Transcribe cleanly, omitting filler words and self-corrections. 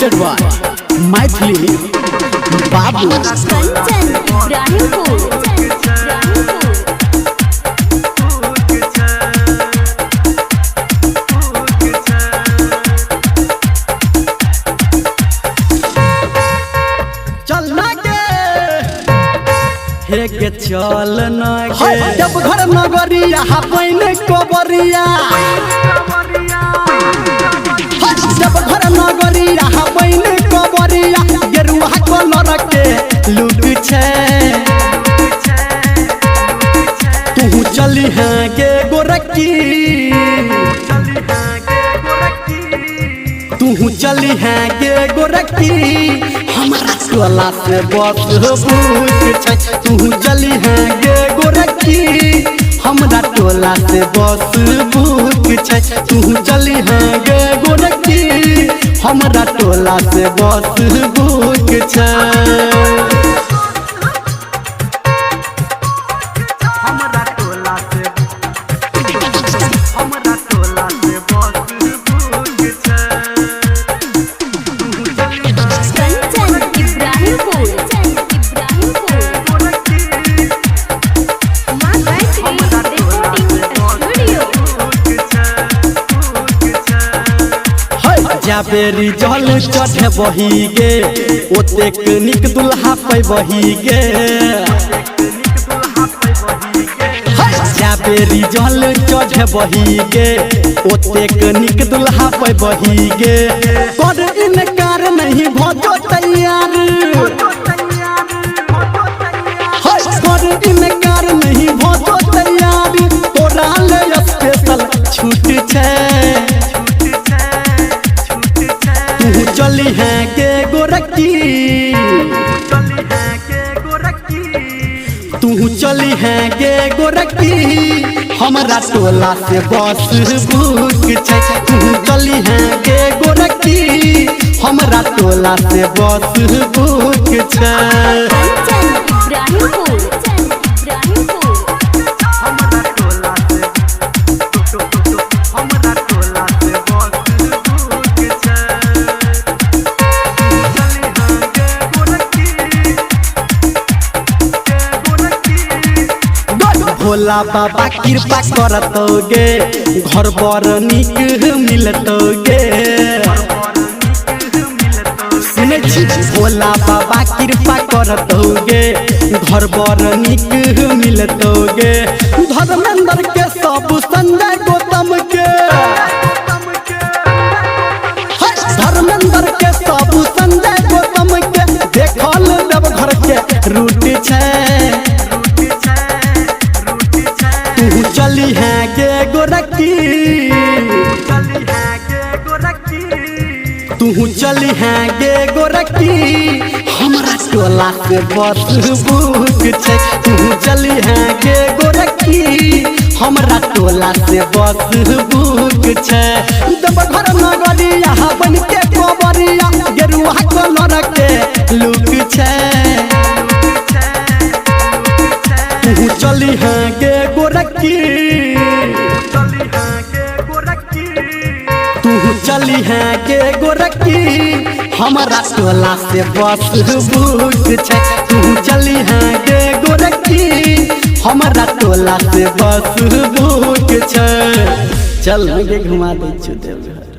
presented by Maithili Babu Kanchan Ranipur के चल न जब घर नगरिया पैन कोबरिया जब घर नगरिया पैन कोबरिया गेरुआ कलर के लुक छे तू चली है गे गोरकी तू चली है गे गोरकी हमारा टोला से बस बुक छै तू चली है गे गोरकी हमारा टोला से बस बुक छै तू चली है गे गोरकी हमारा टोला से बस बुक छै बेरी जल चढ़े बही गे ओतेक निक दुल्हा पे बही गे बेरी जल चढ़े बही गे ओतेक निक दुल्हा पे बही गे पर इनकार नहीं भजो तैयार पर इनकार नहीं भजो तैयार तोरा ले स्पेशल छूट छै चली है के गोरकी तू चली है गे गोरकी हमारा टोला से बस बुक छै तू चली है गे गोरकी हमारा टोला से बस बुक छै भोला बाबा कृपा करतोगे घर बर निक मिलतोगे सुने छी भोला बाबा कृपा करतोगे घर बर निक मिलतोगे धर्मेंद्र के सब संजय गौतम के धर्मेंद्र के सब संजय गौतम के देखल देव घर के रूट छै तू चली है गे गोरकी तू चली है गे गोरकी हमारा टोला से बस बुक छै तू चली है गे गोरकी हमारा टोला से बस बुक छै जब घर नगरिया बन के कोबरिया गेरुआ कलर के लुक छै तू चली है गे गोरकी तू चली है गे गोरकी हमारा टोला से बस बुक छै तू चली है गे गोरकी हमारा टोला से बस बुक छै चल गे घुमा दे छु देवघर।